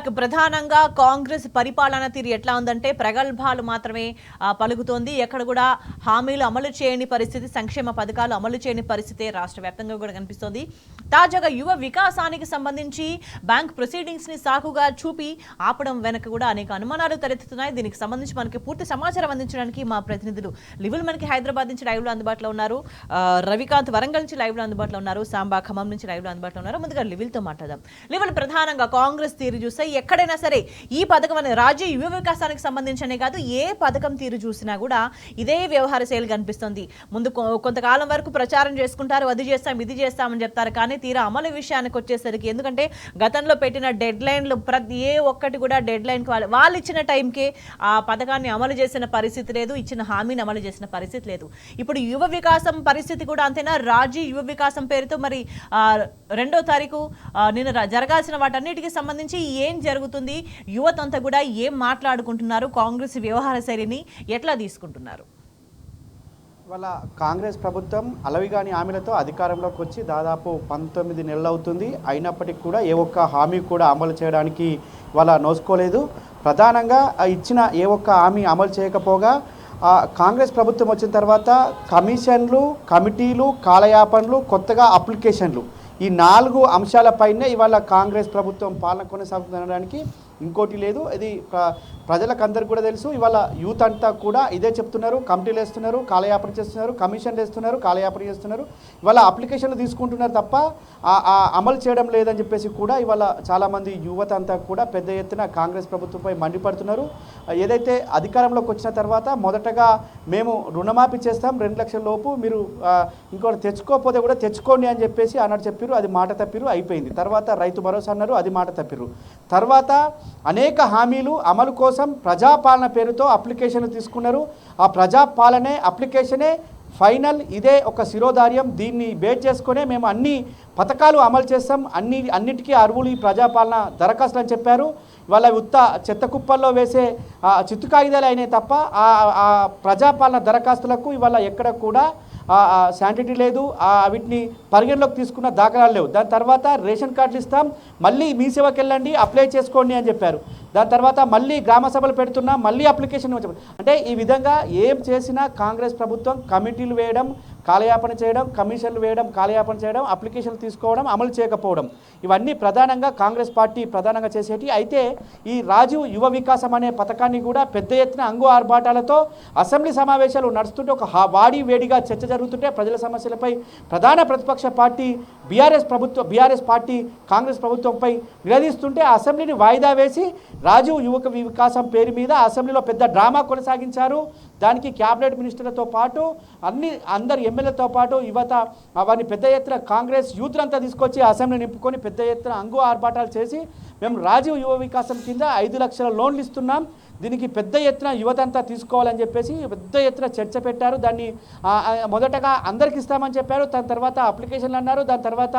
ప్రధానంగా కాంగ్రెస్ పరిపాలన తీరు ఎట్లా ఉందంటే ప్రగల్భాలు మాత్రమే పలుకుతోంది. ఎక్కడ కూడా హామీలు అమలు చేయని పరిస్థితి, సంక్షేమ పథకాలు అమలు చేయని పరిస్థితి రాష్ట్ర వ్యాప్తంగా కూడా కనిపిస్తోంది. తాజాగా యువ వికాసానికి సంబంధించి బ్యాంక్ ప్రొసీడింగ్స్ ని సాకుగా చూపి ఆపడం వెనక కూడా అనేక అనుమానాలు తలెత్తుతున్నాయి. దీనికి సంబంధించి మనకి పూర్తి సమాచారం అందించడానికి మా ప్రతినిధులు లివిల్ మనకి హైదరాబాద్ నుంచి లైవ్ లో అందుబాటులో ఉన్నారు. రవికాంత్ వరంగల్ నుంచి లైవ్ లో అందుబాటులో ఉన్నారు. సాంబా ఖమ్మం నుంచి లైవ్ లో అందుబాటులో ఉన్నారు. ముందుగా లివిల్ తో మాట్లాడదాం. లివిల్, ప్రధానంగా కాంగ్రెస్ తీరు చూస్తే ఎక్కడైనా సరే ఈ పథకం అనేది రాజ్య యువ వికాసానికి సంబంధించనే కాదు, ఏ పథకం తీరు చూసినా కూడా ఇదే వ్యవహార శైలి కనిపిస్తుంది. ముందు కొంతకాలం వరకు ప్రచారం చేసుకుంటారు, అది చేస్తాం ఇది చేస్తామని చెప్తారు, కానీ తీరా అమలు విషయానికి వచ్చేసరికి ఎందుకంటే గతంలో పెట్టిన డెడ్ లైన్లు ప్రతి ఏ ఒక్కటి కూడా డెడ్ లైన్ వాళ్ళు ఇచ్చిన టైంకే ఆ పథకాన్ని అమలు చేసిన పరిస్థితి లేదు, ఇచ్చిన హామీని అమలు చేసిన పరిస్థితి లేదు. ఇప్పుడు యువ వికాసం పరిస్థితి కూడా అంతేనా? రాజీ యువ వికాసం పేరుతో మరి 2వ తారీఖు నిన్న జరగాల్సిన వాటన్నిటికీ సంబంధించి ఏం జరుగుతుంది, యువత అంతా కూడా ఏం మాట్లాడుకుంటున్నారు, కాంగ్రెస్ వ్యవహార శైలిని ఎట్లా తీసుకుంటున్నారు? వాళ్ళ కాంగ్రెస్ ప్రభుత్వం అలవిగాని హామీలతో అధికారంలోకి వచ్చి దాదాపు 19 నెలలు అవుతుంది. అయినప్పటికీ కూడా ఏ ఒక్క హామీ కూడా అమలు చేయడానికి వాళ్ళ నోసుకోలేదు. ప్రధానంగా ఇచ్చిన ఏ ఒక్క హామీ అమలు చేయకపోగా కాంగ్రెస్ ప్రభుత్వం వచ్చిన తర్వాత కమిషన్లు, కమిటీలు, కాలయాపనలు, కొత్తగా అప్లికేషన్లు, ఈ 4 అంశాలపైనే ఇవాళ కాంగ్రెస్ ప్రభుత్వం పాలన కొనసాగుతుందనడానికి ఇంకోటి లేదు. ఇది ప్రజలకు అందరికీ కూడా తెలుసు. ఇవాళ యూత్ అంతా కూడా ఇదే చెప్తున్నారు. కమిటీలు వేస్తున్నారు, కాలయాపన చేస్తున్నారు, కమిషన్లు వేస్తున్నారు, కాలయాపన చేస్తున్నారు. ఇవాళ అప్లికేషన్లు తీసుకుంటున్నారు తప్ప అమలు చేయడం లేదని చెప్పేసి కూడా ఇవాళ చాలామంది యువత అంతా కూడా పెద్ద ఎత్తున కాంగ్రెస్ ప్రభుత్వంపై మండిపడుతున్నారు. ఏదైతే అధికారంలోకి వచ్చిన తర్వాత మొదటగా మేము రుణమాఫీ చేస్తాం 2 లక్షల లోపు, మీరు ఇంకోటి తెచ్చుకోకపోతే కూడా తెచ్చుకోండి అని చెప్పేసి అన్నట్టు చెప్పారు. అది మాట తప్పిరు, అయిపోయింది. తర్వాత రైతు భరోసా అన్నారు, అది మాట తప్పిరు. తర్వాత అనేక హామీలు అమలు కోసం ప్రజాపాలన పేరుతో అప్లికేషన్లు తీసుకున్నారు. ఆ ప్రజాపాలనే అప్లికేషనే ఫైనల్, ఇదే ఒక శిరోధార్యం. దీన్ని బేస్ చేసుకునే మేము అన్ని పథకాలు అమలు చేస్తాం, అన్నిటికీ అర్హులు ఈ ప్రజాపాలన దరఖాస్తులు అని చెప్పారు. వాళ్ళ ఉత్త చెత్త కుప్పల్లో వేసే చిత్తు కాగితాలు అయినాయి తప్ప ఆ ప్రజాపాలన దరఖాస్తులకు ఇవాళ ఎక్కడ కూడా శాంటిటీ లేదు, వీటిని పరిగణలోకి తీసుకున్న దాఖలాలు లేవు. దాని తర్వాత రేషన్ కార్డులు ఇస్తాం, మళ్ళీ మీ సేవకి వెళ్ళండి అప్లై చేసుకోండి అని చెప్పారు. దాని తర్వాత మళ్ళీ గ్రామ సభలు పెడుతున్నా, మళ్ళీ అప్లికేషన్ అంటే ఈ విధంగా ఏం చేసినా కాంగ్రెస్ ప్రభుత్వం కమిటీలు వేయడం, కాలయాపన చేయడం, కమిషన్లు వేయడం, కాలయాపన చేయడం, అప్లికేషన్లు తీసుకోవడం, అమలు చేయకపోవడం, ఇవన్నీ ప్రధానంగా కాంగ్రెస్ పార్టీ ప్రధానంగా చేసేటి. అయితే ఈ రాజీవ్ యువ వికాసం అనే పథకాన్ని కూడా పెద్ద ఎత్తున అంగు ఆర్భాటాలతో అసెంబ్లీ సమావేశాలు నడుస్తుంటే ఒక వాడి వేడిగా చర్చ జరుగుతుంటే ప్రజల సమస్యలపై ప్రధాన ప్రతిపక్ష పార్టీ బీఆర్ఎస్ పార్టీ కాంగ్రెస్ ప్రభుత్వంపై నిలదీస్తుంటే అసెంబ్లీని వాయిదా వేసి రాజీవ్ యువక వికాసం పేరు మీద అసెంబ్లీలో పెద్ద డ్రామా కొనసాగించారు. దానికి క్యాబినెట్ మినిస్టర్లతో పాటు అందరు ఎమ్మెల్యేలతో పాటు యువత అవన్నీ పెద్ద ఎత్తున కాంగ్రెస్ యూత్లంతా తీసుకొచ్చి అసెంబ్లీ నింపుకొని పెద్ద ఎత్తున అంగు ఆర్భాటాలు చేసి మేము రాజీవ్ యువ వికాసం కింద 5 లక్షల లోన్లు ఇస్తున్నాం, దీనికి పెద్ద ఎత్తున యువత అంతా తీసుకోవాలని చెప్పేసి పెద్ద ఎత్తున చర్చ పెట్టారు. దాన్ని మొదటగా అందరికి ఇస్తామని చెప్పారు, దాని తర్వాత అప్లికేషన్లు అన్నారు, దాని తర్వాత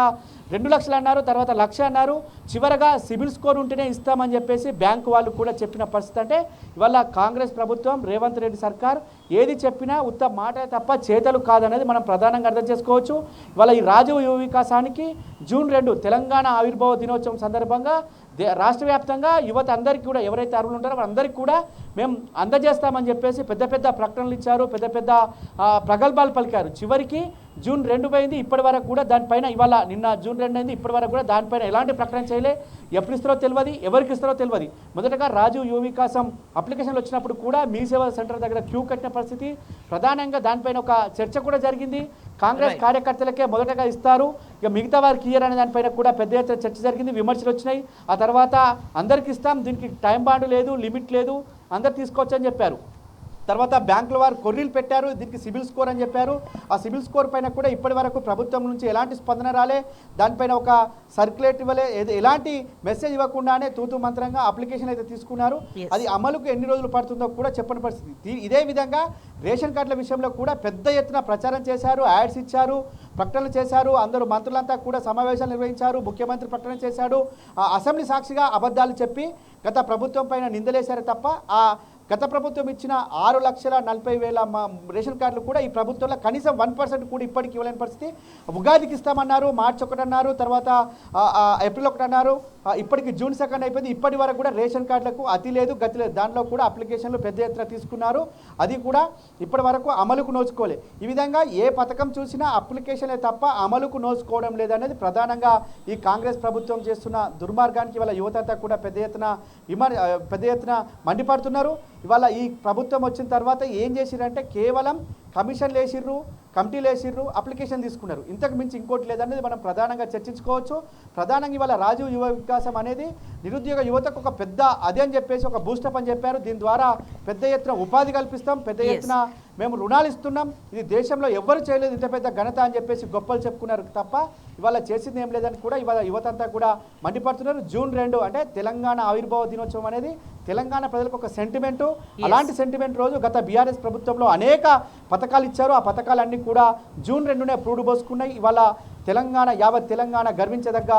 2 లక్షలు అన్నారు, తర్వాత 1 లక్ష అన్నారు, చివరగా సిబిల్ స్కోర్ ఉంటేనే ఇస్తామని చెప్పేసి బ్యాంకు వాళ్ళు కూడా చెప్పిన పరిస్థితి. అంటే ఇవాళ కాంగ్రెస్ ప్రభుత్వం రేవంత్ రెడ్డి సర్కార్ ఏది చెప్పినా ఉత్త మాట తప్ప చేతలు కాదనేది మనం ప్రధానంగా అర్థం చేసుకోవచ్చు. ఇవాళ ఈ రాజీవ్ యువ వికాసానికి జూన్ 2 తెలంగాణ ఆవిర్భావ దినోత్సవం సందర్భంగా రాష్ట్ర వ్యాప్తంగా యువత అందరికీ కూడా ఎవరైతే అర్హులు ఉంటారో వాళ్ళందరికీ కూడా మేము అందజేస్తామని చెప్పేసి పెద్ద పెద్ద ప్రకటనలు ఇచ్చారు, పెద్ద పెద్ద ప్రగల్భాలు పలికారు. చివరికి జూన్ 2 పోయింది, ఇప్పటి వరకు కూడా దానిపైన ఇవాళ నిన్న జూన్ 2 అయింది, ఇప్పటి వరకు కూడా దానిపైన ఎలాంటి ప్రకటన చేయలే. ఎప్పుడు ఇస్తారో తెలియదు, ఎవరికి ఇస్తారో తెలియదు. మొదటగా రాజీవ్ యువ వికాసం అప్లికేషన్లు వచ్చినప్పుడు కూడా మీ సేవా సెంటర్ దగ్గర క్యూ కట్టిన పరిస్థితి, ప్రధానంగా దానిపైన ఒక చర్చ కూడా జరిగింది. కాంగ్రెస్ కార్యకర్తలకే మొదటగా ఇస్తారు, ఇక మిగతా వారికి ఇయర్ అనే దానిపైన కూడా పెద్ద ఎత్తున చర్చ జరిగింది, విమర్శలు వచ్చినాయి. ఆ తర్వాత అందరికి ఇస్తాం, దీనికి టైం బాండ్ లేదు, లిమిట్ లేదు, అందరు తీసుకోవచ్చని చెప్పారు. తర్వాత బ్యాంకుల వారు కొర్రీలు పెట్టారు, దీనికి సిబిల్ స్కోర్ అని చెప్పారు. ఆ సిబిల్ స్కోర్ పైన కూడా ఇప్పటి వరకు ప్రభుత్వం నుంచి ఎలాంటి స్పందన రాలే, దానిపైన ఒక సర్క్యులేట్ ఇవ్వలే, ఎలాంటి మెసేజ్ ఇవ్వకుండానే తూతు మంత్రంగా అప్లికేషన్ అయితే తీసుకున్నారు. అది అమలుకు ఎన్ని రోజులు పడుతుందో కూడా చెప్పని పరిస్థితి. ఇదే విధంగా రేషన్ కార్డుల విషయంలో కూడా పెద్ద ఎత్తున ప్రచారం చేశారు, యాడ్స్ ఇచ్చారు, ప్రకటనలు చేశారు. అందరూ మంత్రులంతా కూడా సమావేశాలు నిర్వహించారు, ముఖ్యమంత్రి ప్రకటన చేశాడు. అసెంబ్లీ సాక్షిగా అబద్ధాలు చెప్పి గత ప్రభుత్వం పైన నిందలేశారు తప్ప గత ప్రభుత్వం ఇచ్చిన 6,40,000 రేషన్ కార్డులు కూడా ఈ ప్రభుత్వంలో కనీసం 1% కూడా ఇప్పటికి ఇవ్వలేని పరిస్థితి. ఉగాదికి ఇస్తామన్నారు, మార్చి 1 అన్నారు, తర్వాత ఏప్రిల్ 1 అన్నారు, ఇప్పటికి జూన్ 2 అయిపోయింది. ఇప్పటి వరకు కూడా రేషన్ కార్డులకు అతి లేదు గతి లేదు. దాంట్లో కూడా అప్లికేషన్లు పెద్ద ఎత్తున తీసుకున్నారు, అది కూడా ఇప్పటి వరకు అమలుకు నోచుకోలేదు. ఈ విధంగా ఏ పథకం చూసినా అప్లికేషన్లే తప్ప అమలుకు నోచుకోవడం లేదనేది ప్రధానంగా ఈ కాంగ్రెస్ ప్రభుత్వం చేస్తున్న దుర్మార్గానికి ఇవాళ యువతంతా కూడా పెద్ద ఎత్తున మండిపడుతున్నారు. ఇవాళ ఈ ప్రభుత్వం వచ్చిన తర్వాత ఏం చేసిరంటే కేవలం కమిషన్లు వేసిర్రు, కమిటీలు వేసిర్రు, అప్లికేషన్ తీసుకున్నారు. ఇంతకు మించి ఇంకోటి లేదనేది మనం ప్రధానంగా చర్చించుకోవచ్చు. ప్రధానంగా ఇవాళ రాజీవ్ యువ వికాసం అనేది నిరుద్యోగ యువతకు ఒక పెద్ద అదే అని చెప్పేసి ఒక బూస్టప్ అని చెప్పారు. దీని ద్వారా పెద్ద ఎత్తున ఉపాధి కల్పిస్తాం, పెద్ద ఎత్తున మేము రుణాలు ఇస్తున్నాం, ఇది దేశంలో ఎవ్వరు చేయలేదు ఇంత పెద్ద ఘనత అని చెప్పేసి గొప్పలు చెప్పుకున్నారు తప్ప ఇవాళ చేసింది ఏం లేదని కూడా ఇవాళ యువతంతా కూడా మండిపడుతున్నారు. జూన్ 2 అంటే తెలంగాణ ఆవిర్భావ దినోత్సవం అనేది తెలంగాణ ప్రజలకు ఒక సెంటిమెంటు. అలాంటి సెంటిమెంట్ రోజు గత బీఆర్ఎస్ ప్రభుత్వంలో అనేక పథకాలు ఇచ్చారు. ఆ పథకాలన్నీ కూడా జూన్ 2నే ప్రూడ్ పోసుకున్నాయి. ఇవాళ తెలంగాణ యావత్ తెలంగాణ గర్వించదగ్గ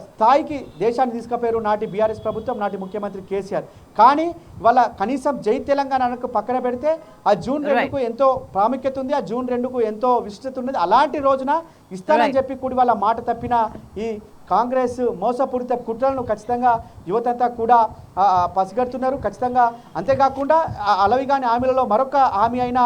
స్థాయికి దేశాన్ని తీసుకుపోయారు నాటి బీఆర్ఎస్ ప్రభుత్వం, నాటి ముఖ్యమంత్రి కేసీఆర్. కానీ ఇవాళ కనీసం జై తెలంగాణ అనకు పక్కన పెడితే ఆ జూన్ 2కు ఎంతో ప్రాముఖ్యత ఉంది, ఆ జూన్ 2కు ఎంతో విశిష్టత ఉన్నది. అలాంటి రోజున ఇస్తానని చెప్పి కూడా వాళ్ళ మాట తప్పిన ఈ కాంగ్రెస్ మోసపూరిత కుట్రలను ఖచ్చితంగా యువతంతా కూడా పసిగడుతున్నారు ఖచ్చితంగా. అంతేకాకుండా అలవిగాని హామీలలో మరొక హామీ అయిన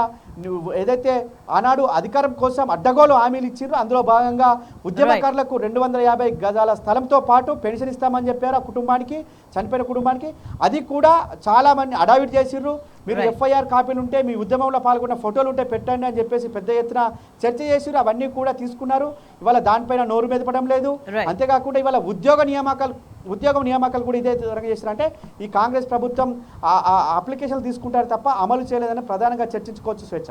ఏదైతే ఆనాడు అధికారం కోసం అడ్డగోలు హామీలు ఇచ్చారో అందులో భాగంగా ఉద్యమకారులకు 250 గజాల స్థలంతో పాటు పెన్షన్ ఇస్తామని చెప్పారు ఆ కుటుంబానికి, చనిపోయిన కుటుంబానికి. అది కూడా చాలామంది అడావిడి చేసిర్రు. మీరు ఎఫ్ఐఆర్ కాపీలు ఉంటే, మీ ఉద్యమంలో పాల్గొన్న ఫోటోలు ఉంటే పెట్టండి అని చెప్పేసి పెద్ద ఎత్తున చర్చ చేసిర్రు. అవన్నీ కూడా తీసుకున్నారు. ఇవాళ దానిపైన నోరు మెదపడం లేదు. అంతేకాకుండా ఇవాళ ఉద్యోగం నియామకాలు కూడా ఇదే విధంగా చేస్తారు. అంటే ఈ కాంగ్రెస్ ప్రభుత్వం అప్లికేషన్లు తీసుకుంటారు తప్ప అమలు చేయలేదని ప్రధానంగా చర్చించుకోవచ్చు. స్వేచ్ఛ.